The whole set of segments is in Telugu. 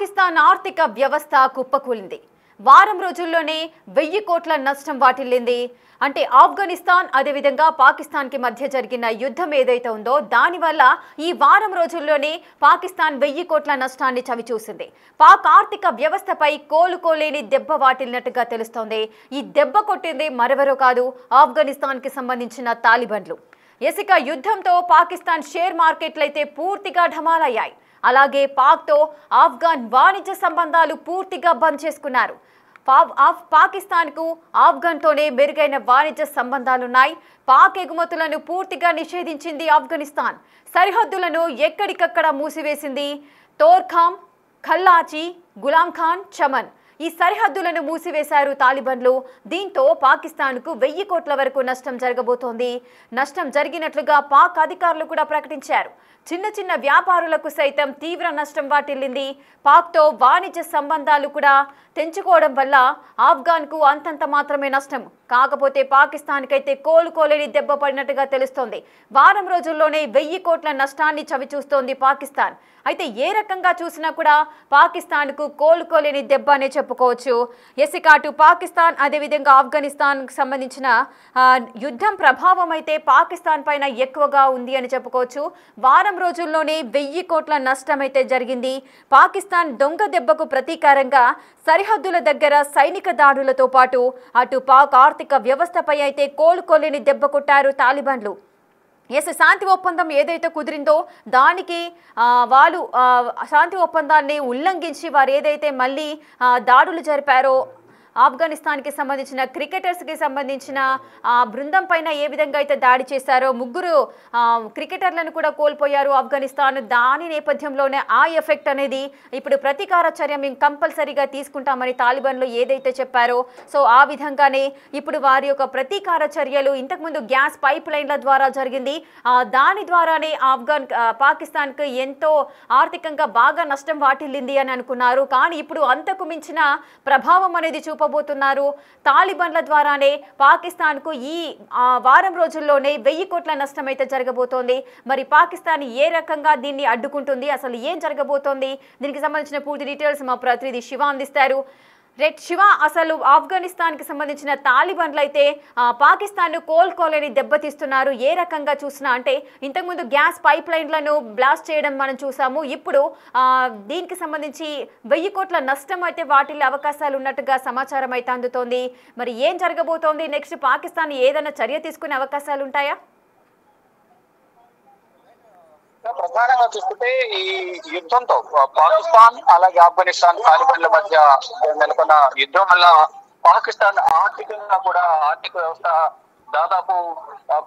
పాకిస్తాన్ ఆర్థిక వ్యవస్థ కుప్పకూలింది. వారం రోజుల్లోనే 1000 కోట్ల నష్టం వాటిల్లింది. అంటే ఆఫ్ఘనిస్తాన్ అదేవిధంగా పాకిస్తాన్కి మధ్య జరిగిన యుద్ధం ఏదైతే ఉందో దానివల్ల ఈ వారం రోజుల్లోనే పాకిస్తాన్ 1000 కోట్ల నష్టాన్ని చవిచూసింది. పాక్ ఆర్థిక వ్యవస్థపై కోలుకోలేని దెబ్బ వాటిల్లినట్టుగా తెలుస్తోంది. ఈ దెబ్బ కొట్టింది మరెవరో కాదు, ఆఫ్ఘనిస్తాన్కి సంబంధించిన తాలిబన్లు. ఇక యుద్ధంతో పాకిస్తాన్ షేర్ మార్కెట్లయితే పూర్తిగా ఢమాలయ్యాయి. అలాగే పాక్తో ఆఫ్ఘాన్ వాణిజ్య సంబంధాలు పూర్తిగా బంద్ చేసుకున్నారు. పాకిస్తాన్కు ఆఫ్ఘన్తోనే మెరుగైన వాణిజ్య సంబంధాలున్నాయి. పాక్ ఎగుమతులను పూర్తిగా నిషేధించింది ఆఫ్ఘనిస్తాన్. సరిహద్దులను ఎక్కడికక్కడ మూసివేసింది. తోర్ఖామ్, ఖల్లాచి, గులాం ఖాన్, చమన్ ఈ సరిహద్దులను మూసివేశారు తాలిబన్లు. దీంతో పాకిస్తాన్కు 1000 కోట్ల వరకు నష్టం జరగబోతోంది. నష్టం జరిగినట్లుగా పాక్ అధికారులు కూడా ప్రకటించారు. చిన్న చిన్న వ్యాపారులకు సైతం తీవ్ర నష్టం వాటిల్లింది. పాక్తో వాణిజ్య సంబంధాలు కూడా తెంచుకోవడం వల్ల ఆఫ్ఘాన్కు అంతంత మాత్రమే నష్టం. కాకపోతే పాకిస్తాన్కైతే కోలుకోలేని దెబ్బ పడినట్టుగా తెలుస్తోంది. వారం రోజుల్లోనే 1000 కోట్ల నష్టాన్ని చవిచూస్తోంది పాకిస్తాన్. అయితే ఏ రకంగా చూసినా కూడా పాకిస్తాన్కు కోలుకోలేని దెబ్బ అనే చెప్పుకోవచ్చు. ఎసికాటు పాకిస్తాన్ అదేవిధంగా ఆఫ్ఘనిస్తాన్కు సంబంధించిన యుద్ధం ప్రభావం అయితే పాకిస్తాన్ పైన ఎక్కువగా ఉంది అని చెప్పుకోవచ్చు. వారం రోజుల్లోనే 1000 కోట్ల నష్టం అయితే జరిగింది. పాకిస్తాన్ దొంగ దెబ్బకు ప్రతీకారంగా సరిహద్దుల దగ్గర సైనిక దాడులతో పాటు అటు పాక్ ఆర్థిక వ్యవస్థపై అయితే కోలుకోలేని దెబ్బ కొట్టారు తాలిబన్లు. శాంతి ఒప్పందం ఏదైతే కుదిరిందో దానికి వాళ్ళు శాంతి ఒప్పందాన్ని ఉల్లంఘించి వారు ఏదైతే మళ్ళీ దాడులు జరిపారో ఆఫ్ఘనిస్తాన్కి సంబంధించిన క్రికెటర్స్కి సంబంధించిన బృందం పైన ఏ విధంగా అయితే దాడి చేశారో 3 క్రికెటర్లను కూడా కోల్పోయారు ఆఫ్ఘనిస్తాన్. దాని నేపథ్యంలోనే ఆ ఎఫెక్ట్ అనేది ఇప్పుడు ప్రతీకార చర్య మేము కంపల్సరీగా తీసుకుంటామని తాలిబన్లు ఏదైతే చెప్పారో సో ఆ విధంగానే ఇప్పుడు వారి యొక్క ప్రతీకార చర్యలు ఇంతకుముందు గ్యాస్ పైప్ లైన్ల ద్వారా జరిగింది. దాని ద్వారానే పాకిస్తాన్కు ఎంతో ఆర్థికంగా బాగా నష్టం వాటిల్లింది అని అనుకున్నారు. కానీ ఇప్పుడు అంతకు మించిన ప్రభావం అనేది చూపబోతున్నారు. తాలిబన్ల ద్వారానే పాకిస్తాన్కు ఈ వారం రోజుల్లోనే 1000 కోట్ల నష్టం అయితే జరగబోతోంది. మరి పాకిస్తాన్ ఏ రకంగా దీన్ని అడ్డుకుంటుంది, అసలు ఏం జరగబోతోంది, దీనికి సంబంధించిన పూర్తి డీటెయిల్స్ మా ప్రతినిధి శివ అందిస్తారు. శివ, అసలు ఆఫ్ఘనిస్తాన్కి సంబంధించిన తాలిబన్లు అయితే పాకిస్తాన్ను కోలుకోలేని దెబ్బతీస్తున్నారు. ఏ రకంగా చూసినా అంటే ఇంతకుముందు గ్యాస్ పైప్ లైన్లను బ్లాస్ట్ చేయడం మనం చూసాము. ఇప్పుడు దీనికి సంబంధించి 1000 కోట్ల నష్టం అయితే వాటిల్లో అవకాశాలు ఉన్నట్టుగా సమాచారం అయితే అందుతోంది. మరి ఏం జరగబోతోంది, నెక్స్ట్ పాకిస్తాన్ ఏదైనా చర్య తీసుకునే అవకాశాలు ఉంటాయా? ప్రధానంగా చూసుకుంటే ఈ యుద్ధంతో పాకిస్తాన్ అలాగే ఆఫ్ఘనిస్తాన్ తాలిబన్ల మధ్య నెలకొన్న యుద్ధం వల్ల పాకిస్తాన్ ఆర్థికంగా కూడా ఆర్థిక వ్యవస్థ దాదాపు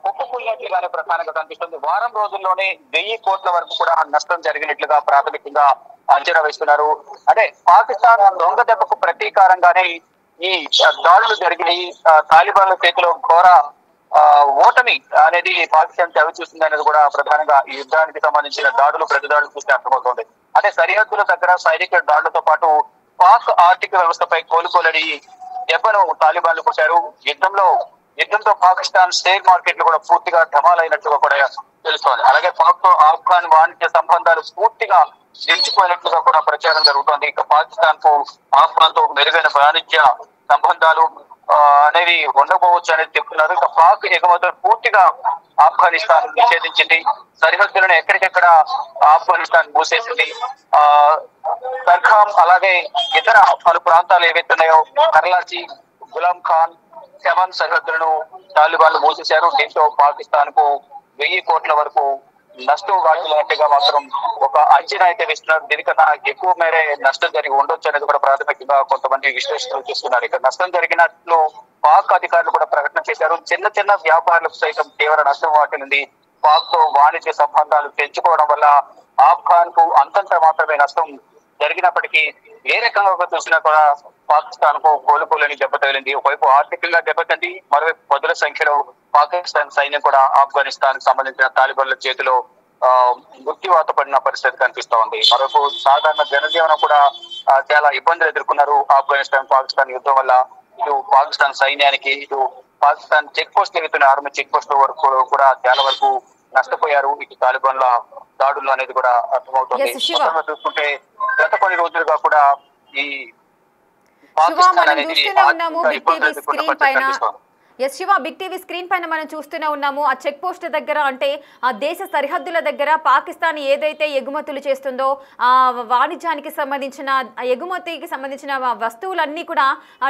కుప్పకూలినట్లుగానే ప్రధానంగా కనిపిస్తుంది. వారం రోజుల్లోనే 1000 కోట్ల వరకు కూడా నష్టం జరిగినట్లుగా ప్రాథమికంగా అంచనా వేస్తున్నారు. అంటే పాకిస్తాన్ దొంగ దెబ్బకు ప్రతీకారంగానే ఈ దాడులు జరిగినాయి. తాలిబాన్ల చేతిలో ఘోర ఓటమి అనేది పాకిస్తాన్ చవి చూస్తుంది అనేది కూడా ప్రధానంగా ఈ యుద్ధానికి సంబంధించిన దాడులు ప్రతి దాడులు చూస్తే అర్థమవుతోంది. అంటే సరిహద్దుల దగ్గర సైనిక దాడులతో పాటు పాక్ ఆర్థిక వ్యవస్థపై కోలుకోలేని దెబ్బను తాలిబాన్లు కొట్టారు. యుద్ధంతో పాకిస్తాన్ షేర్ మార్కెట్లు కూడా పూర్తిగా ఢమాలైనట్లుగా కూడా తెలుస్తోంది. అలాగే పాక్ తో ఆఫ్ఘాన్ వాణిజ్య సంబంధాలు పూర్తిగా నిలిచిపోయినట్లుగా కూడా ప్రచారం జరుగుతోంది. ఇక పాకిస్తాన్ కు ఆఫ్ఘాన్ తో మెరుగైన వాణిజ్య సంబంధాలు అనేవి ఉండకపోవచ్చు అనేది చెప్తున్నారు. ఇక పాక్ ఎగుమతులు పూర్తిగా ఆఫ్ఘనిస్తాన్ నిషేధించింది. సరిహద్దులను ఎక్కడికెక్కడ ఆఫ్ఘనిస్తాన్ మూసేసింది. తర్ఖామ్ అలాగే ఇతర పలు ప్రాంతాలు ఏవైతే ఉన్నాయో కర్లాచి, గులాం ఖాన్, చమన్ సరిహద్దులను తాలిబాన్లు మూసేశారు. దీంతో పాకిస్తాన్ కు 1000 కోట్ల వరకు నష్టం వాటిల్లినట్టుగా మాత్రం ఒక అంచనా అయితే వేస్తున్నారు. దీనికన్నా ఎక్కువ మేరే నష్టం జరిగి ఉండొచ్చు అనేది కూడా ప్రాథమికంగా కొంతమంది విశ్లేషణలు చేస్తున్నారు. ఇక నష్టం జరిగినట్లు పాక్ అధికారులు కూడా ప్రకటన చేశారు. చిన్న చిన్న వ్యాపారులకు సైతం తీవ్ర నష్టం వాటిల్లింది. పాక్ తో వాణిజ్య సంబంధాలు పెంచుకోవడం వల్ల ఆఫ్ఘాన్ కు అంతంత మాత్రమే నష్టం జరిగినప్పటికీ ఏ రకంగా చూసినా కూడా పాకిస్తాన్ కు కోలుకోలేని దెబ్బ తగిలింది. ఒకవైపు ఆర్థికంగా దెబ్బతింది, మరోవైపు పదుల సంఖ్యలో పాకిస్తాన్ సైన్యం కూడా ఆఫ్ఘనిస్తాన్ సంబంధించిన తాలిబాన్ల చేతిలో మృత్యువాత పడిన పరిస్థితి కనిపిస్తా ఉంది. మరోవైపు సాధారణ జనజీవనం కూడా చాలా ఇబ్బందులు ఎదుర్కొన్నారు. ఆఫ్ఘనిస్తాన్ పాకిస్తాన్ యుద్ధం వల్ల ఇటు పాకిస్తాన్ సైన్యానికి ఇటు పాకిస్తాన్ చెక్ పోస్ట్ ఎగుతున్న ఆర్మీ చెక్ పోస్ట్ వరకు కూడా చాలా వరకు నష్టపోయారు. ఇటు తాలిబాన్ల దాడులు అనేది కూడా అర్థమవుతుంది. ఎస్ శివ, మొత్తంగా చూసుకుంటే గత కొన్ని రోజులుగా కూడా ఈ శివ పాకిస్తాన్ మనం అనేది చూస్తూనే ఉన్నాము ఆర్థికంగా బిగ్ టీవీ ఇబ్బందులు ఎదుర్కొన్న స్క్రీన్ పరిస్థితి పైన. కనిపిస్తోంది. S Shiva, big TV screen పైన మనం చూస్తూనే ఉన్నాము. ఆ చెక్ పోస్ట్ దగ్గర అంటే ఆ దేశ సరిహద్దుల దగ్గర పాకిస్తాన్ ఏదైతే ఎగుమతులు చేస్తుందో ఆ వాణిజ్యానికి సంబంధించిన ఎగుమతికి సంబంధించిన వస్తువులన్నీ కూడా ఆ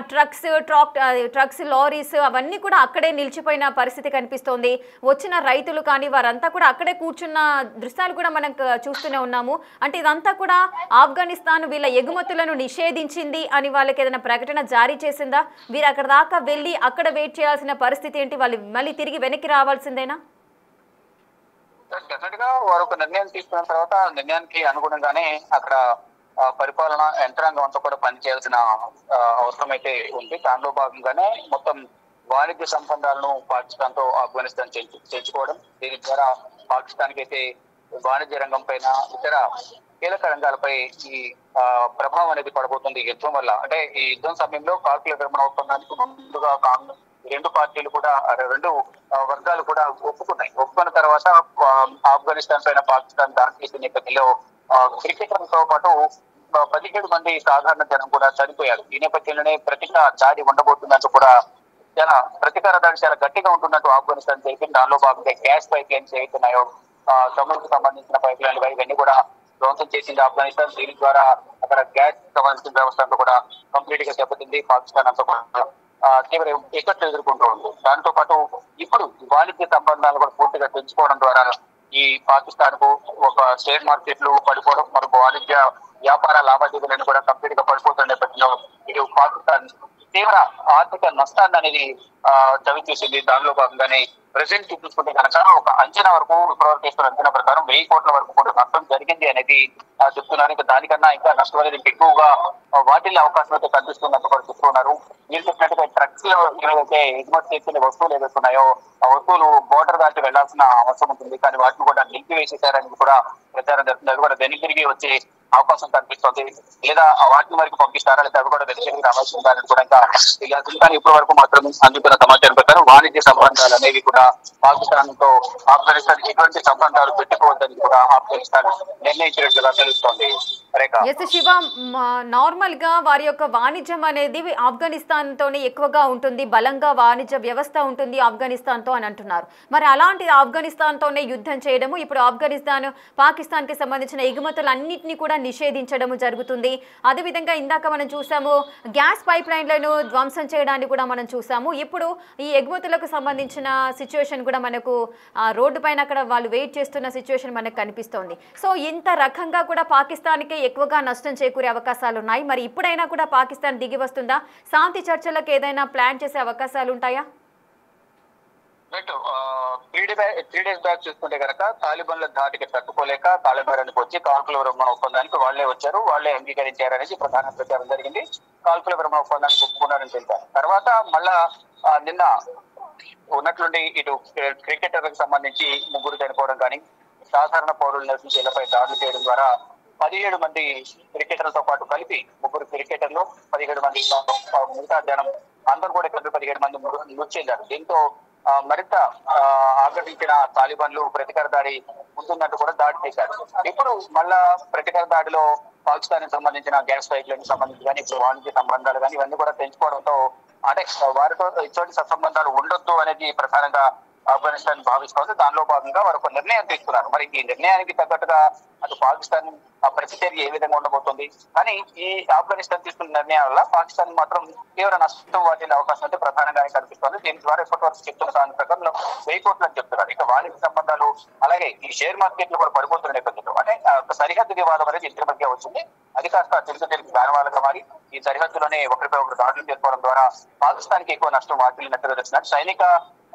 ట్రక్స్ లారీస్ అవన్నీ కూడా అక్కడే నిలిచిపోయిన పరిస్థితి కనిపిస్తోంది. వచ్చిన రైతులు కానీ వారంతా కూడా అక్కడే కూర్చున్న దృశ్యాలు కూడా మనం చూస్తూనే ఉన్నాము. అంటే ఇదంతా కూడా ఆఫ్ఘనిస్తాన్ వీళ్ళ ఎగుమతులను నిషేధించింది అని వాళ్ళకి ఏదైనా ప్రకటన జారీ చేసిందా? వీరు అక్కడ దాకా వెళ్ళి అక్కడ వెయిట్ చేయాల్సిన పరిస్థితి ఏంటి? వాళ్ళు మళ్ళీ తిరిగి వెనక్కి రావాల్సిందేనా? డెఫినెట్ గా వారు ఒక నిర్ణయం తీసుకున్న తర్వాత నిర్ణయానికి అనుగుణంగానే అక్కడ పరిపాలన యంత్రాంగం అంతా కూడా పనిచేయాల్సిన అవసరం అయితే ఉంది. దానిలో భాగంగానే మొత్తం వాణిజ్య సంబంధాలను పాకిస్తాన్ తో ఆఫ్ఘనిస్తాన్ చేర్చుకోవడం, దీని ద్వారా పాకిస్తాన్ కి అయితే వాణిజ్య రంగం పైన ఇతర కీలక రంగాలపై ఈ ప్రభావం అనేది పడబోతుంది యుద్ధం వల్ల. అంటే ఈ యుద్ధం సమయంలో కాల్పుల విరమణ ఒప్పందానికి ముందుగా కాంగ్రెస్ రెండు పార్టీలు కూడా రెండు వర్గాలు కూడా ఒప్పుకున్న తర్వాత ఆఫ్ఘనిస్తాన్ పైన పాకిస్తాన్ దాడి చేసిన నేపథ్యంలో క్రికెటర్లతో పాటు 17 మంది సాధారణ జనం కూడా చనిపోయారు. ఈ నేపథ్యంలోనే ప్రతీకార దాడి ఉండబోతున్నట్టు కూడా ప్రతీకార దాడి చాలా గట్టిగా ఉంటున్నట్టు ఆఫ్ఘనిస్తాన్ తెలిపింది. దానిలో భాగంగా గ్యాస్ పైప్ లైన్స్ ఏవైతున్నాయో తమిళకు సంబంధించిన పైప్ లైన్లు ఇవన్నీ కూడా ధ్వంసం చేసింది ఆఫ్ఘనిస్తాన్. దీని ద్వారా అక్కడ గ్యాస్ సంబంధించిన వ్యవస్థ అంతా కూడా కంప్లీట్ గా దెబ్బతింది. పాకిస్తాన్ అంతా కూడా తీవ్ర ఇక్కట్లు ఎదుర్కొంటూ ఉంది. దాంతో పాటు ఇప్పుడు వాణిజ్య సంబంధాలు కూడా పూర్తిగా పెంచుకోవడం ద్వారా ఈ పాకిస్తాన్ కు ఒక షేర్ మార్కెట్లు పడిపోవడం, మరొక వాణిజ్య వ్యాపార లావాదేవీలను కూడా కంప్లీట్ గా పడిపోతున్న నేపథ్యంలో ఇటు పాకిస్తాన్ తీవ్ర ఆర్థిక నష్టాన్ని అనేది చవి చూసింది. దానిలో భాగంగానే ప్రెసెంట్ చూసుకుంటే కనుక ఒక అంచనా వరకు ఇప్పటివరకు వేస్తున్న అంచనా ప్రకారం 1000 కోట్ల వరకు కూడా నష్టం జరిగింది అనేది చెప్తున్నారు. ఇంకా దానికన్నా ఇంకా నష్టం అనేది ఎక్కువగా వాటిల్లో అవకాశం అయితే కనిపిస్తున్నట్టు కూడా చెప్తున్నారు. మీరు చెప్పినట్టుగా ట్రక్స్ లో ఏవైతే ఎగుమతి చేసిన వస్తువులు ఏవైతున్నాయో ఆ వస్తువులు బోర్డర్ దాటి వెళ్లాల్సిన అవసరం ఉంటుంది, కానీ వాటిని కూడా నిలిపివేసేశారని కూడా ప్రచారం జరుగుతుంది. అది కూడా వెనక్కి తిరిగి వచ్చే అవకాశం కనిపిస్తుంది. లేదా వాటిని వరకు పంపిస్తారా, లేదా అవి కూడా వెనక్కి తిరిగి రావాల్సి ఉందని కూడా ఇంకా తెలియాల్సింది. కానీ ఇప్పటి వరకు మాత్రం అందుతున్న సమాచారం ప్రకారం వాణిజ్య సంబంధాలు అనేవి కూడా పాకిస్తాన్ తో ఆఫ్ఘనిస్తాన్ ఎటువంటి సంబంధాలు పెట్టుకోవద్దని కూడా ఆఫ్ఘనిస్తాన్ నిర్ణయించినట్లుగా తెలుస్తోంది. శివ, నార్మల్ గా వారి యొక్క వాణిజ్యం అనేది ఆఫ్ఘనిస్తాన్ తోనే ఎక్కువగా ఉంటుంది, బలంగా వాణిజ్య వ్యవస్థ ఉంటుంది ఆఫ్ఘనిస్తాన్ తో అని అంటున్నారు. మరి అలాంటి ఆఫ్ఘనిస్తాన్ తోనే యుద్ధం చేయడము, ఇప్పుడు ఆఫ్ఘనిస్తాన్ పాకిస్తాన్ కి సంబంధించిన ఎగుమతులన్నింటినీ కూడా నిషేధించడము జరుగుతుంది. అదేవిధంగా ఇందాక మనం చూసాము గ్యాస్ పైప్ లైన్లను ధ్వంసం చేయడాన్ని కూడా మనం చూసాము. ఇప్పుడు ఈ ఎగుమతులకు సంబంధించిన సిచ్యువేషన్ కూడా మనకు రోడ్డు పైన అక్కడ వాళ్ళు వెయిట్ చేస్తున్న సిచ్యువేషన్ మనకు కనిపిస్తోంది. సో ఇంత రకంగా కూడా పాకిస్తాన్కి ఎక్కువగా నష్టం చేకూరే అవకాశాలు ఉన్నాయి. మరి ఇప్పుడైనా కూడా పాకిస్తాన్ దిగి వస్తుందా? శాంతి చర్చలకు ఏదైనా ప్లాన్ చేసే అవకాశాలు ఉంటాయా? 3 డేస్ బ్యాక్ చూసుకుంటే కనుక తాలిబాన్ల ధాటికి తట్టుకోలేక తాలిబాన్కి వచ్చి కాల్పుల విరమణ ఒప్పందానికి వాళ్లే వచ్చారు, వాళ్లే అంగీకరించారనేసి ప్రధాన ప్రచారం జరిగింది. కాల్పుల విరమణ ఒప్పందానికి ఒప్పుకున్నారని తెలిపారు. తర్వాత మళ్ళా నిన్న ఉన్నట్లుండి ఇటు క్రికెటర్లకు సంబంధించి 3 చనిపోవడం కానీ, సాధారణ పౌరులు నివసించే ఇళ్లపై దాడులు చేయడం ద్వారా 17 మంది క్రికెటర్లతో పాటు కలిపి 3 క్రికెటర్లు, 17 మంది మిగతా జనం అందరూ కూడా కలిపి 17 మంది మృతి చెందారు. దీంతో మరింత ఆగ్రహించిన తాలిబాన్లు ప్రతీకార దాడి ఉంటున్నట్టు కూడా దాడి చేశారు. ఇప్పుడు మళ్ళా ప్రతీకార దాడిలో పాకిస్తాన్ కి సంబంధించిన గ్యాస్ పైప్లకు సంబంధించి కానీ, ఇప్పుడు వాణిజ్య సంబంధాలు కానీ ఇవన్నీ కూడా పెంచుకోవడంతో అంటే వారితో ఇటువంటి సత్సంబంధాలు ఉండొద్దు అనేది ప్రధానంగా ఆఫ్ఘనిస్తాన్ భావిస్తోంది. దానిలో భాగంగా వారు ఒక నిర్ణయం తీసుకున్నారు. మరి ఈ నిర్ణయానికి తగ్గట్టుగా అటు పాకిస్తాన్ ప్రతిచర్య ఏ విధంగా ఉండబోతుంది? కానీ ఈ ఆఫ్ఘనిస్తాన్ తీసుకున్న నిర్ణయం వల్ల పాకిస్తాన్ మాత్రం తీవ్ర నష్టం వాటిల్లే అవకాశం అయితే ప్రధానంగానే కనిపిస్తోంది. దీని ద్వారా ఇప్పటివరకు చెప్తున్న దాని ప్రకారం 1000 కోట్లు అని చెప్తున్నారు. ఇక వాణిజ్య సంబంధాలు అలాగే ఈ షేర్ మార్కెట్లు కూడా పడిపోతున్న నేపథ్యంలో అంటే సరిహద్దు వివాదం అనేది ఇద్దరి మధ్య వచ్చింది. అది కాస్త తెలుగు దానివాళ్ళగా మారి ఈ సరిహద్దులోనే ఒకరిపై ఒకరు దాడులు చేసుకోవడం ద్వారా పాకిస్తాన్ కి ఎక్కువ నష్టం వాటిల్లినట్టుగా తెలిసినట్టు సైనిక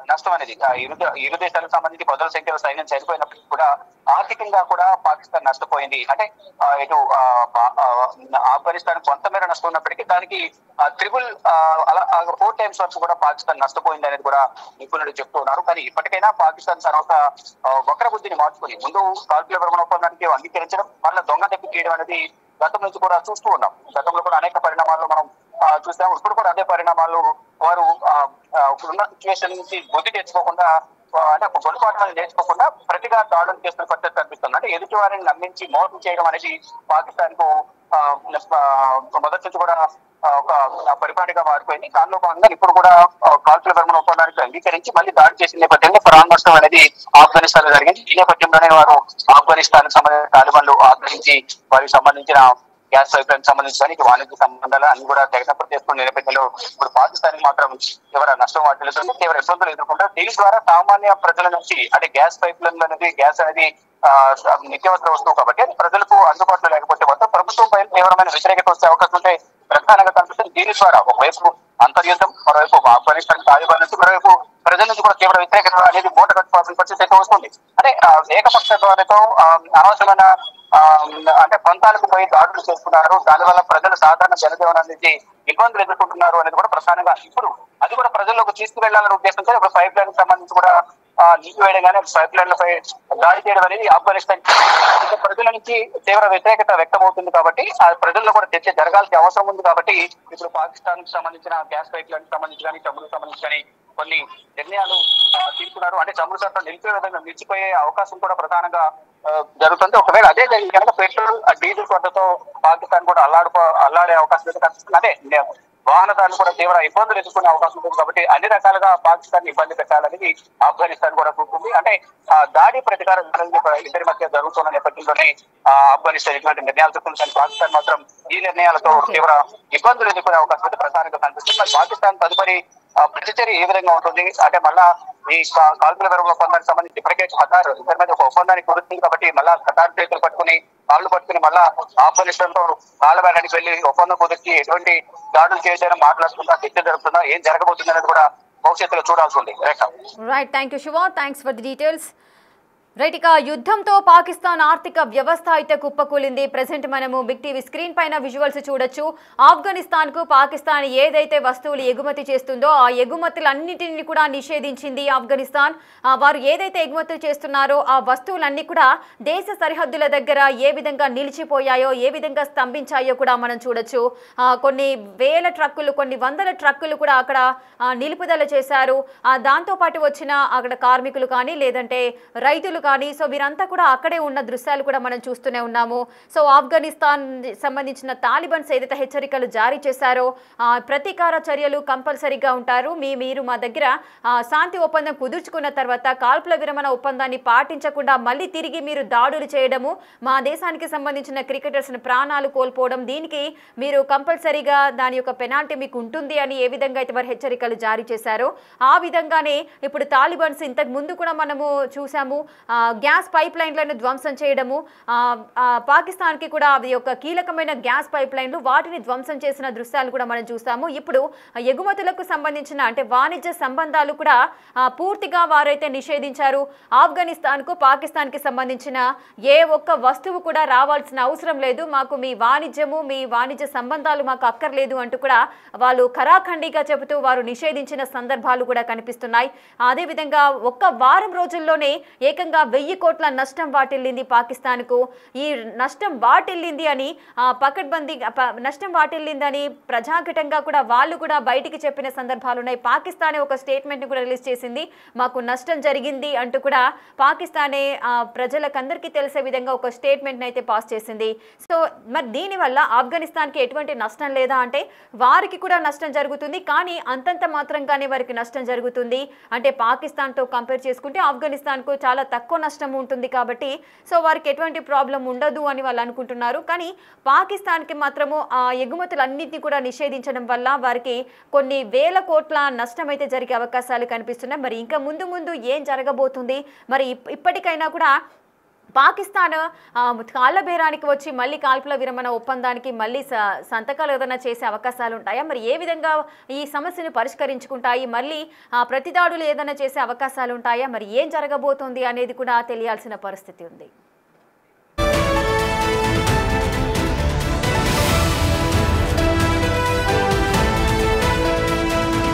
నష్టం అనేది ఇరు దేశాలకు సంబంధించి పదుల సంఖ్యలో సైన్యం చనిపోయినప్పటికీ కూడా ఆర్థికంగా కూడా పాకిస్తాన్ నష్టపోయింది. అంటే ఇటు ఆఫ్ఘనిస్తాన్ కొంతమేర నష్టం ఉన్నప్పటికీ దానికి త్రిబుల్ అలా 4 times వరకు కూడా పాకిస్తాన్ నష్టపోయింది అనేది కూడా నిపుణులు చెప్తూ ఉన్నారు. కానీ ఇప్పటికైనా పాకిస్తాన్ తర్వాత వక్ర బుద్ధిని మార్చుకుని ముందు కాల్పుల విరమణ ఒప్పందానికి అంగీకరించడం, మళ్ళీ దొంగ దెబ్బ తీయడం అనేది గతం నుంచి కూడా చూస్తూ ఉన్నాం. గతంలో కూడా అనేక పరిణామాల్లో మనం చూసాము. ఇప్పుడు కూడా అదే పరిణామాలు వారు ఉన్న సిచ్యువేషన్ నుంచి బుద్ధి తెచ్చుకోకుండా అంటే ఒక గుణపాఠాలు నేర్చుకోకుండా ప్రతిగా దాడులు చేస్తున్న పరిస్థితి కనిపిస్తుంది. అంటే ఎదుటి వారిని నమ్మించి మోసం చేయడం అనేది పాకిస్తాన్ కు మొదటి నుంచి కూడా ఒక పరిపాటిగా మారిపోయింది. దానిలో భాగంగా ఇప్పుడు కూడా కాల్పుల విరమణ ఒప్పందానికి అంగీకరించి మళ్ళీ దాడి చేసిన నేపథ్యంలో పరామర్శం అనేది ఆఫ్ఘనిస్తాన్ లో జరిగింది. ఈ నేపథ్యంలోనే వారు ఆఫ్ఘనిస్తాన్ సంబంధించిన తాలిబాన్లు ఆగ్రహించి వారికి సంబంధించిన గ్యాస్ పైప్ లైన్ సంబంధించి వాణిజ్య సంబంధాలు అన్ని కూడా తెగనప్పుడు చేసుకున్న నేపథ్యంలో ఇప్పుడు పాకిస్తాన్ మాత్రం తీవ్ర నష్టం వాటిల్లుతుంది, తీవ్ర ఇబ్బందులు ఎదుర్కొంటారు. దీని ద్వారా సామాన్య ప్రజల నుంచి అంటే గ్యాస్ పైప్ లైన్ అనేది గ్యాస్ అనేది నిత్యావసర వస్తువు కాబట్టి అది ప్రజలకు అందుబాటులో లేకపోతే మొత్తం ప్రభుత్వం పైన తీవ్రమైన వ్యతిరేకత వచ్చే అవకాశం ఉంటే ప్రధానంగా కనిపిస్తుంది. దీని ద్వారా ఒకవైపు అంతర్యుద్ధం, మరోవైపు ఆఫ్ఘనిస్తాన్ తాలిబాన్ నుంచి, మరోవైపు ప్రజల నుంచి కూడా తీవ్ర వ్యతిరేకత అనేది మూట కట్టుకోవాల్సిన పరిస్థితి అయితే వస్తుంది. అంటే ఏకపక్ష ధోరణితో అనవసరమైన అంటే ప్రాంతాలకు పోయి దాడులు చేస్తున్నారు. దానివల్ల ప్రజలు సాధారణ జనజీవనానికి ఇబ్బందులు ఎదుర్కొంటున్నారు అనేది కూడా ప్రధానంగా ఇప్పుడు అది కూడా ప్రజల్లోకి తీసుకువెళ్లాలనే ఉద్దేశంతో ఇప్పుడు పైప్ లైన్ సంబంధించి కూడా నిలిపివేయడం కానీ పైప్ లైన్లపై దాడి చేయడం అనేది ఆఫ్ఘనిస్తాన్ ప్రజల నుంచి తీవ్ర వ్యతిరేకత వ్యక్తం అవుతుంది. కాబట్టి ఆ ప్రజల్లో కూడా చర్చ జరగాల్సిన అవసరం ఉంది. కాబట్టి ఇప్పుడు పాకిస్తాన్ కి సంబంధించిన గ్యాస్ పైప్ లైన్ సంబంధించి కానీ చమురుకు సంబంధించి కానీ కొన్ని నిర్ణయాలు తీసుకున్నారు. అంటే చమురు చట్టం నిలిపే విధంగా నిలిచిపోయే అవకాశం కూడా ప్రధానంగా జరుగుతుంది. ఒకవేళ అదే జరిగి కనుక పెట్రోల్ డీజిల్ కొరతతో పాకిస్తాన్ కూడా అల్లాడే అవకాశం అయితే కనిపిస్తుంది. అంటే వాహనదారులు కూడా తీవ్ర ఇబ్బందులు ఎదుర్కొనే అవకాశం ఉంటుంది. కాబట్టి అన్ని రకాలుగా పాకిస్తాన్ ఇబ్బంది పెట్టాలనేది ఆఫ్ఘనిస్తాన్ కూడా చూస్తుంది. అంటే దాడి ప్రతీకారం ఇద్దరి మధ్య జరుగుతున్న నేపథ్యంలోనే ఆఫ్ఘనిస్తాన్ ఇటువంటి నిర్ణయాలు తీసుకుంది. కానీ పాకిస్తాన్ మాత్రం ఈ నిర్ణయాలతో తీవ్ర ఇబ్బందులు ఎదుర్కొనే అవకాశం అయితే ప్రధానంగా కనిపిస్తుంది. మరి పాకిస్తాన్ తదుపరి ప్రతిచర్య ఏ విధంగా ఉంటుంది అంటే మళ్ళా ఈ కాల్పుల విరమణ ఒప్పందానికి సంబంధించి ఇప్పటికే ఖతార్ ఇద్దరి మీద ఒక ఒప్పందానికి కుదురుతుంది. కాబట్టి మళ్ళా ఖతార్ చేతులు పట్టుకుని కాళ్ళు పట్టుకుని మళ్ళా ఆఫ్ఘనిస్తాన్ తో తాలిబాన్కి వెళ్లి ఒప్పందం కుదిర్చి ఎటువంటి దాడులు చేయాలని మాట్లాడుతుందా, చర్చ జరుగుతుందా, ఏం జరగబోతుంది అనేది కూడా భవిష్యత్తులో చూడాల్సి ఉంది. Right, thank you Shiva, thanks for the details. Right, ఇక యుద్ధంతో పాకిస్తాన్ ఆర్థిక వ్యవస్థ అయితే కుప్పకూలింది. ప్రెసెంట్ మనము బిగ్ టీవీ స్క్రీన్ పైన విజువల్స్ చూడొచ్చు. ఆఫ్ఘనిస్తాన్ కు పాకిస్తాన్ ఏదైతే వస్తువులు ఎగుమతి చేస్తుందో ఆ ఎగుమతులన్నిటిని కూడా నిషేధించింది ఆఫ్ఘనిస్తాన్. వారు ఏదైతే ఎగుమతులు చేస్తున్నారో ఆ వస్తువులన్నీ కూడా దేశ సరిహద్దుల దగ్గర ఏ విధంగా నిలిచిపోయాయో, ఏ విధంగా స్తంభించాయో కూడా మనం చూడొచ్చు. కొన్ని వేల ట్రక్కులు, కొన్ని వందల ట్రక్కులు కూడా అక్కడ నిలుపుదల చేశారు. దాంతోపాటు వచ్చిన అక్కడ కార్మికులు కానీ లేదంటే రైతులు కానీ, సో వీరంతా కూడా అక్కడే ఉన్న దృశ్యాలు కూడా మనం చూస్తూనే ఉన్నాము. సో ఆఫ్ఘనిస్తాన్ సంబంధించిన తాలిబాన్స్ ఏదైతే హెచ్చరికలు జారీ చేశారో ప్రతీకార చర్యలు కంపల్సరీగా ఉంటారు, మీరు మా దగ్గర శాంతి ఒప్పందం కుదుర్చుకున్న తర్వాత కాల్పుల విరమణ ఒప్పందాన్ని పాటించకుండా మళ్ళీ తిరిగి మీరు దాడులు చేయడము, మా దేశానికి సంబంధించిన క్రికెటర్స్ ప్రాణాలు కోల్పోవడం, దీనికి మీరు కంపల్సరీగా దాని యొక్క పెనాల్టీ మీకు ఉంటుంది అని ఏ విధంగా అయితే వారు హెచ్చరికలు జారీ చేశారో ఆ విధంగానే ఇప్పుడు తాలిబాన్స్ ఇంతకు ముందు కూడా మనము చూసాము గ్యాస్ పైప్ లైన్లను ధ్వంసం చేయడము, పాకిస్తాన్కి కూడా అది ఒక కీలకమైన గ్యాస్ పైప్ లైన్లు వాటిని ధ్వంసం చేసిన దృశ్యాలు కూడా మనం చూసాము. ఇప్పుడు ఎగుమతులకు సంబంధించిన అంటే వాణిజ్య సంబంధాలు కూడా పూర్తిగా వారైతే నిషేధించారు. ఆఫ్ఘనిస్తాన్కు పాకిస్తాన్కి సంబంధించిన ఏ ఒక్క వస్తువు కూడా రావాల్సిన అవసరం లేదు, మాకు మీ వాణిజ్యము మీ వాణిజ్య సంబంధాలు మాకు అక్కర్లేదు అంటూ కూడా వాళ్ళు ఖరాఖండిగా చెబుతూ వారు నిషేధించిన సందర్భాలు కూడా కనిపిస్తున్నాయి. అదేవిధంగా ఒక్క వారం రోజుల్లోనే ఏకంగా 1000 కోట్ల నష్టం వాటిల్లింది పాకిస్తాన్కు. ఈ నష్టం వాటిల్లింది అని పకడ్బందీ నష్టం వాటిల్లిందని ప్రజాఘటంగా కూడా వాళ్ళు కూడా బయటికి చెప్పిన సందర్భాలు ఉన్నాయి. పాకిస్తానే ఒక స్టేట్మెంట్ కూడా రిలీజ్ చేసింది, మాకు నష్టం జరిగింది అంటూ కూడా పాకిస్తానే ప్రజలకందరికీ తెలిసే విధంగా ఒక స్టేట్మెంట్ అయితే పాస్ చేసింది. సో మరి దీనివల్ల ఆఫ్ఘనిస్తాన్కి ఎటువంటి నష్టం లేదా అంటే వారికి కూడా నష్టం జరుగుతుంది, కానీ అంతంత మాత్రంగానే వారికి నష్టం జరుగుతుంది. అంటే పాకిస్తాన్తో కంపేర్ చేసుకుంటే ఆఫ్ఘనిస్తాన్కు చాలా తక్కువ నష్టం ఉంటుంది కాబట్టి సో వారికి ఎటువంటి ప్రాబ్లం ఉండదు అని వాళ్ళు అనుకుంటున్నారు. కానీ పాకిస్తాన్కి మాత్రము ఆ ఎగుమతులన్నింటినీ కూడా నిషేధించడం వల్ల వారికి కొన్ని వేల కోట్ల నష్టం అయితే జరిగే అవకాశాలు కనిపిస్తున్నాయి. మరి ఇంకా ముందు ముందు ఏం జరగబోతుంది, మరి ఇప్పటికైనా కూడా పాకిస్తాన్ కాళ్ళ బేరానికి వచ్చి మళ్ళీ కాల్పుల విరమణ ఒప్పందానికి మళ్ళీ సంతకాలు ఏదైనా చేసే అవకాశాలు ఉంటాయా, మరి ఏ విధంగా ఈ సమస్యను పరిష్కరించుకుంటాయి, మళ్ళీ ప్రతిదాడులు ఏదైనా చేసే అవకాశాలు ఉంటాయా, మరి ఏం జరగబోతుంది అనేది కూడా తెలియాల్సిన పరిస్థితి ఉంది.